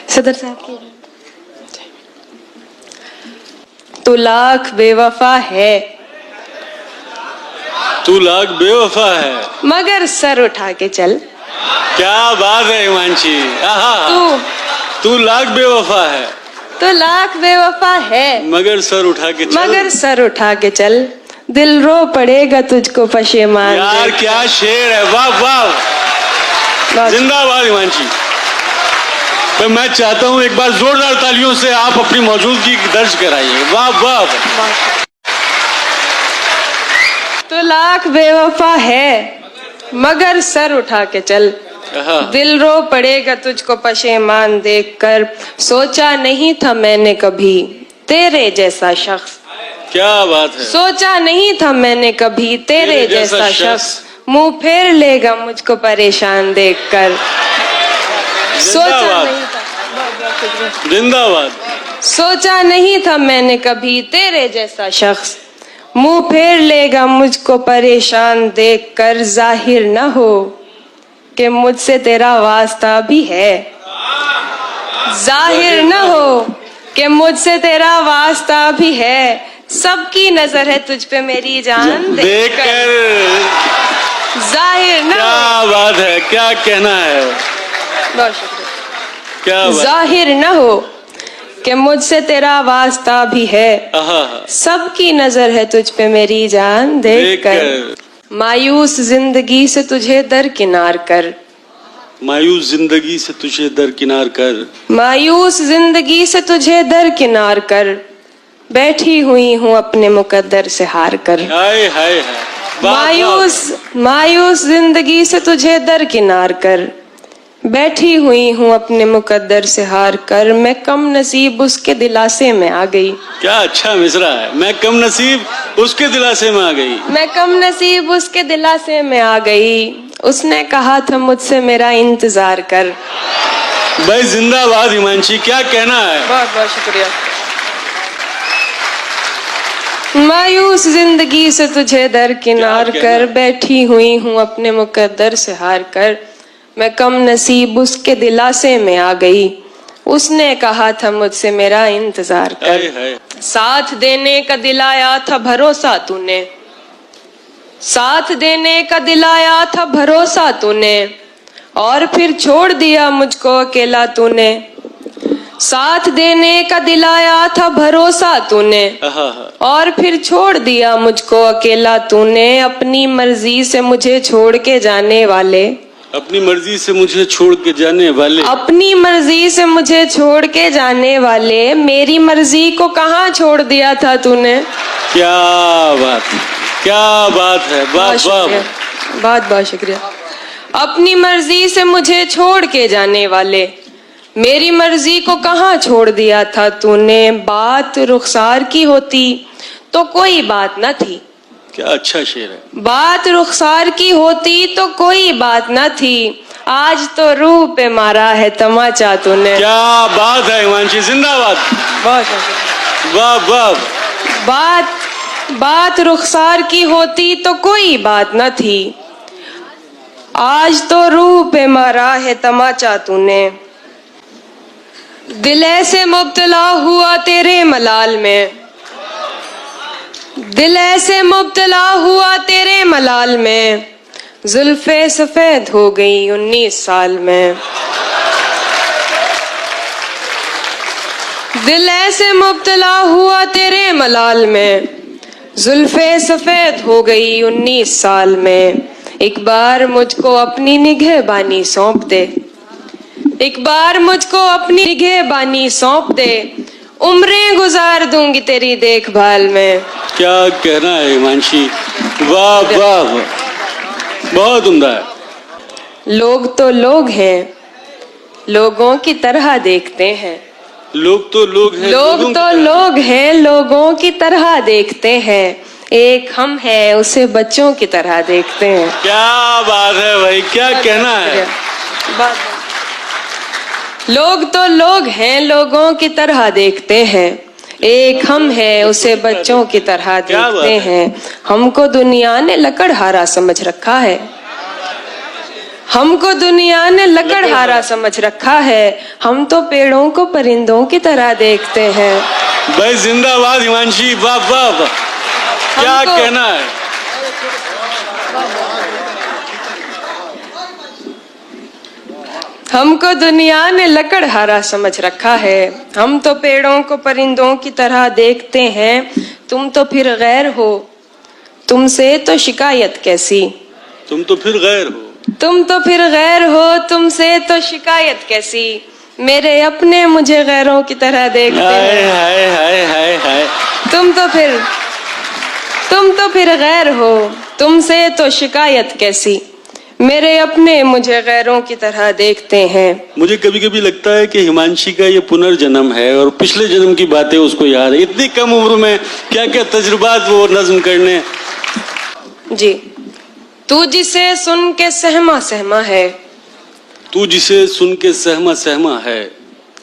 सदर साहब की तू लाख बेवफा है, तू लाख बेवफा है, मगर सर उठा के चल। क्या बात है हिमांशी। तू लाख बेवफा है, तो लाख बेवफा है, मगर सर उठा के चल। मगर सर उठा के चल, दिल रो पड़ेगा तुझको पशेमान। यार क्या शेर है, वाह वाह, जिंदाबाद हिमांशी। तो मैं चाहता हूं एक बार जोरदार तालियों से आप अपनी मौजूदगी दर्ज कराइए। वाह वाह। तो लाख बेवफा है, मगर सर उठा के चल, दिल रो पड़ेगा तुझको पशेमान देखकर। सोचा नहीं था मैंने कभी तेरे जैसा शख्स, क्या बात है। सोचा नहीं था मैंने कभी तेरे जैसा शख्स, मुंह फेर लेगा मुझको परेशान देखकर। सोचा नहीं था, जिंदाबाद। सोचा नहीं था मैंने कभी तेरे जैसा शख्स, मुंह फेर लेगा मुझको परेशान देखकर। जाहिर न हो कि मुझसे तेरा वास्ता भी है, जाहिर न हो कि मुझसे तेरा वास्ता भी है। सबकी नजर है तुझ पे मेरी जान देखकर। जाहिर न हो, क्या बात है, क्या कहना है। बहुत शुक्रिया। क्या बात। जाहिर न हो कि मुझसे तेरा वास्ता भी है, सबकी नजर है तुझ पे मेरी जान देखकर। मायूस जिंदगी से तुझे दरकिनार कर, मायूस जिंदगी से तुझे दरकिनार कर, मायूस जिंदगी से तुझे दरकिनार कर, बैठी हुई हूँ अपने मुकद्दर से हार कर। हाय हाय हाय। मायूस मायूस जिंदगी से तुझे दरकिनार कर, बैठी हुई हूँ अपने मुकद्दर से हार कर। मैं कम नसीब उसके दिलासे में आ गई, क्या अच्छा मिसरा है। मैं कम नसीब उसके दिलासे में आ गई, मैं कम नसीब उसके दिलासे में आ गई। उसने कहा था मुझसे मेरा इंतजार कर। भाई जिंदाबाद हिमांशी, क्या कहना है। बहुत बहुत शुक्रिया। मायूस जिंदगी से तुझे दरकिनार कर, बैठी हुई हूँ अपने मुकद्दर से हार कर। मैं कम नसीब उसके दिलासे में आ गई, उसने कहा था मुझसे मेरा इंतजार कर। साथ देने का दिलाया था भरोसा तूने, साथ देने का दिलाया था भरोसा तूने, और फिर छोड़ दिया मुझको अकेला तूने। साथ देने का दिलाया था भरोसा तूने, और फिर छोड़ दिया मुझको अकेला तूने। अपनी मर्जी से मुझे छोड़ के जाने वाले, अपनी मर्जी से मुझे छोड़ के जाने वाले, अपनी मर्जी से मुझे छोड़ के जाने वाले, मेरी मर्जी को कहाँ छोड़ दिया था तूने। क्या बात, क्या बात है। बहुत बहुत शुक्रिया। अपनी मर्जी से मुझे छोड़ के जाने वाले, मेरी मर्जी को कहाँ छोड़ दिया था तूने। बात रुखसार की होती तो कोई बात न थी, क्या अच्छा शेर है। बात रुखसार की होती तो कोई बात न थी, आज तो रूह पे मारा है तमाचा तूने। क्या बात है हिमांशी, जिंदाबाद। बहुत वाह वाह। बात रुखसार की होती तो कोई बात न थी, आज तो रूह पे मारा है तमाचा तूने। दिल ऐसे मुब्तला हुआ तेरे मलाल में, दिल ऐसे मुब्तला हुआ तेरे मलाल में, जुल्फे सफेद हो गई 19 साल में। दिल ऐसे मुब्तला हुआ तेरे मलाल में, जुल्फे सफेद हो गई 19 साल में। एक बार मुझको अपनी निगहबानी सौंप दे, एक बार मुझको अपनी निगहबानी सौंप दे, उम्रें गुजार दूंगी तेरी देखभाल में। क्या कहना है हिमांशी, वाह वाह, बहुत उम्दा है। लोग तो लोग हैं, लोगों की तरह देखते हैं, लोग तो लोग हैं, लोग तो लोग हैं, लोगों की तरह देखते हैं। एक हम हैं, उसे बच्चों की तरह देखते हैं। क्या बात है भाई, क्या कहना है। लोग तो लोग हैं, लोगों की तरह देखते हैं, एक हम हैं, उसे बच्चों की तरह देखते हैं। हमको दुनिया ने लकड़हारा समझ रखा है, हमको दुनिया ने लकड़हारा समझ रखा है, हम तो पेड़ों को परिंदों की तरह देखते हैं। भाई जिंदाबाद हिमांशी, वाह वाह वाह, क्या हमको- कहना है। हमको दुनिया ने लकड़हारा समझ रखा है, हम तो पेड़ों को परिंदों की तरह देखते हैं। तुम तो फिर गैर हो, तुमसे तो शिकायत कैसी। तुम तो फिर गैर हो, तुम तो फिर गैर हो, तुमसे तो शिकायत कैसी। मेरे अपने मुझे गैरों की तरह देखते हाय हैं। हाय हाय हाय हाय। तुम तो फिर गैर हो, तुमसे तो शिकायत कैसी। मेरे अपने मुझे गैरों की तरह देखते हैं। मुझे कभी कभी लगता है कि हिमांशी का ये पुनर्जन्म है और पिछले जन्म की बातें उसको याद है। इतनी कम उम्र में क्या क्या तजुर्बात वो नज्म करने। जी। तू जिसे सुन के सहमा सहमा है, तू जिसे सुन के सहमा सहमा है,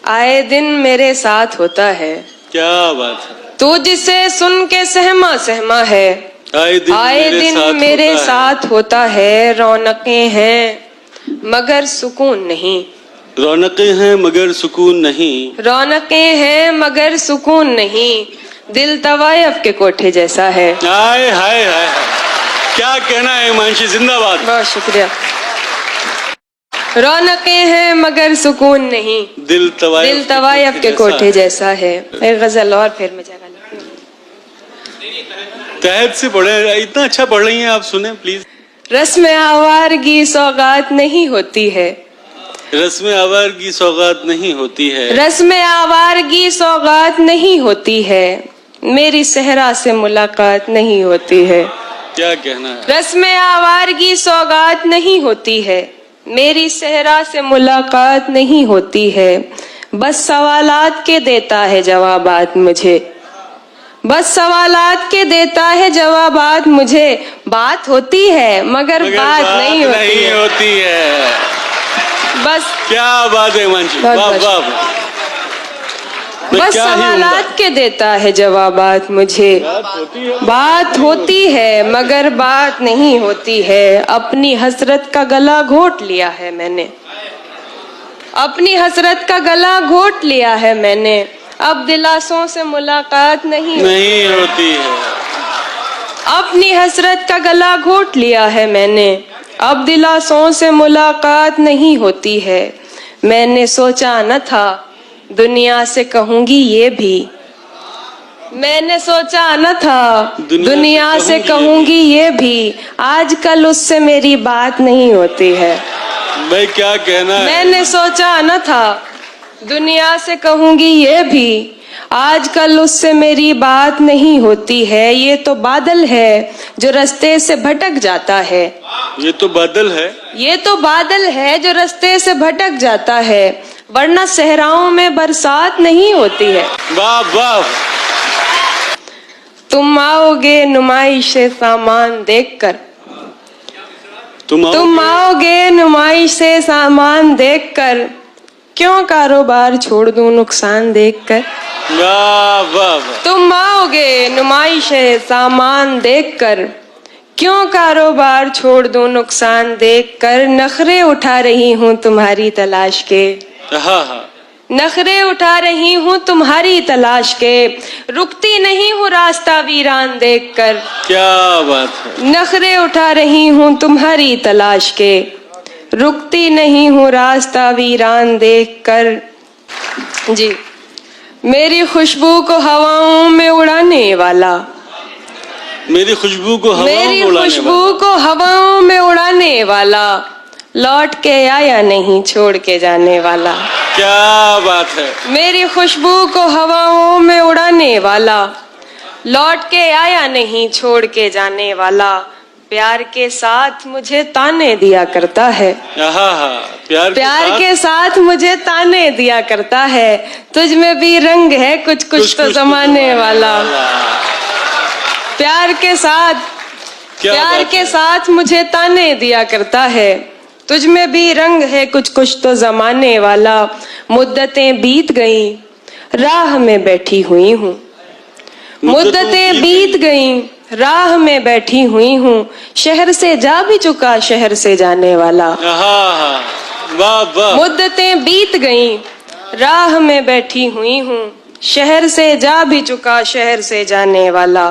आए दिन मेरे साथ होता है। क्या बात है। तू जिसे सुन के सहमा सहमा है, आए दिन मेरे साथ होता है। रौनकें हैं मगर सुकून नहीं, रौनकें हैं मगर सुकून नहीं। रौनकें हैं मगर सुकून नहीं। दिल तवायफ के कोठे जैसा है। हाय हाय हाय, क्या कहना है हिमांशी, जिंदाबाद। बहुत शुक्रिया। रौनकें हैं मगर सुकून नहीं, दिल तवायफ के कोठे जैसा है। एक गजल और फिर मैं जगह तहत से पढ़े, इतना अच्छा पढ़ रही हैं आप, सुने प्लीज। रस्म आवारगी सौगात नहीं होती है, रस्म आवारगी सौगात नहीं होती है। रस्म आवारगी सौगात नहीं होती है। मेरी सहरा से मुलाकात नहीं होती है। क्या कहना है। रस्म आवारगी सौगात नहीं होती है, मेरी सहरा से मुलाकात नहीं होती है। बस सवालात के देता है जवाबात मुझे, बस सवालात के देता है जवाबात मुझे। बात होती है मगर बात नहीं होती है। बस क्या बात है हिमांशी, बहुत वाह बहुत वाह। बस सवालात के देता है जवाबात मुझे। बात होती है मगर बात नहीं होती है। अपनी हसरत का गला घोट लिया है मैंने, अपनी हसरत का गला घोट लिया है मैंने। अब दिलासों से मुलाकात नहीं होती है। अपनी हसरत का गला घोट लिया है मैंने, अब दिलासों से मुलाकात नहीं होती है। मैंने सोचा न था दुनिया से कहूंगी ये भी, मैंने सोचा न था दुनिया से कहूंगी ये भी। आजकल उससे मेरी बात नहीं होती है। भाई क्या कहना है। मैंने सोचा न था दुनिया से कहूंगी ये भी, आजकल उससे मेरी बात नहीं होती है। ये तो बादल है जो रास्ते से भटक जाता है, ये तो बादल है, ये तो बादल है जो रास्ते से भटक जाता है। वरना सहराओं में बरसात नहीं होती है। वाह वाह। तुम आओगे नुमाइश से सामान देखकर, तुम आओगे नुमाइश से सामान देखकर। क्यों कारोबार छोड़ दूं नुकसान देखकर। वाह वाह वाह। तुम आओगे नुमाइश से सामान देखकर। क्यों कारोबार छोड़ दूं नुकसान देखकर। नखरे उठा रही हूँ तुम्हारी तलाश के, हाँ हाँ, नखरे उठा रही हूँ तुम्हारी तलाश के। रुकती नहीं हूँ रास्ता वीरान देखकर। क्या बात है। नखरे उठा रही हूँ तुम्हारी तलाश के, रुकती नहीं हूँ रास्ता वीरान देखकर। जी। मेरी खुशबू को हवाओं में उड़ाने वाला, मेरी खुशबू को हवाओं में उड़ाने वाला। लौट के आया नहीं छोड़ के जाने वाला। क्या बात है। मेरी खुशबू को हवाओं में उड़ाने वाला, लौट के आया नहीं छोड़ के जाने वाला। प्यार के साथ मुझे ताने दिया करता है, प्यार के साथ मुझे ताने दिया करता है। तुझ में भी रंग है कुछ कुछ तो जमाने वाला। प्यार के साथ मुझे ताने दिया करता है। तुझ में भी रंग है कुछ कुछ तो जमाने वाला। मुद्दतें बीत गईं राह में बैठी हुई हूँ, मुद्दतें बीत गईं राह में बैठी हुई हूँ, शहर से जा भी चुका शहर से जाने वाला। हाँ, वाह वाह। मुद्दतें बीत गईं, राह में बैठी हुई हूँ, शहर से जा भी चुका शहर से जाने वाला।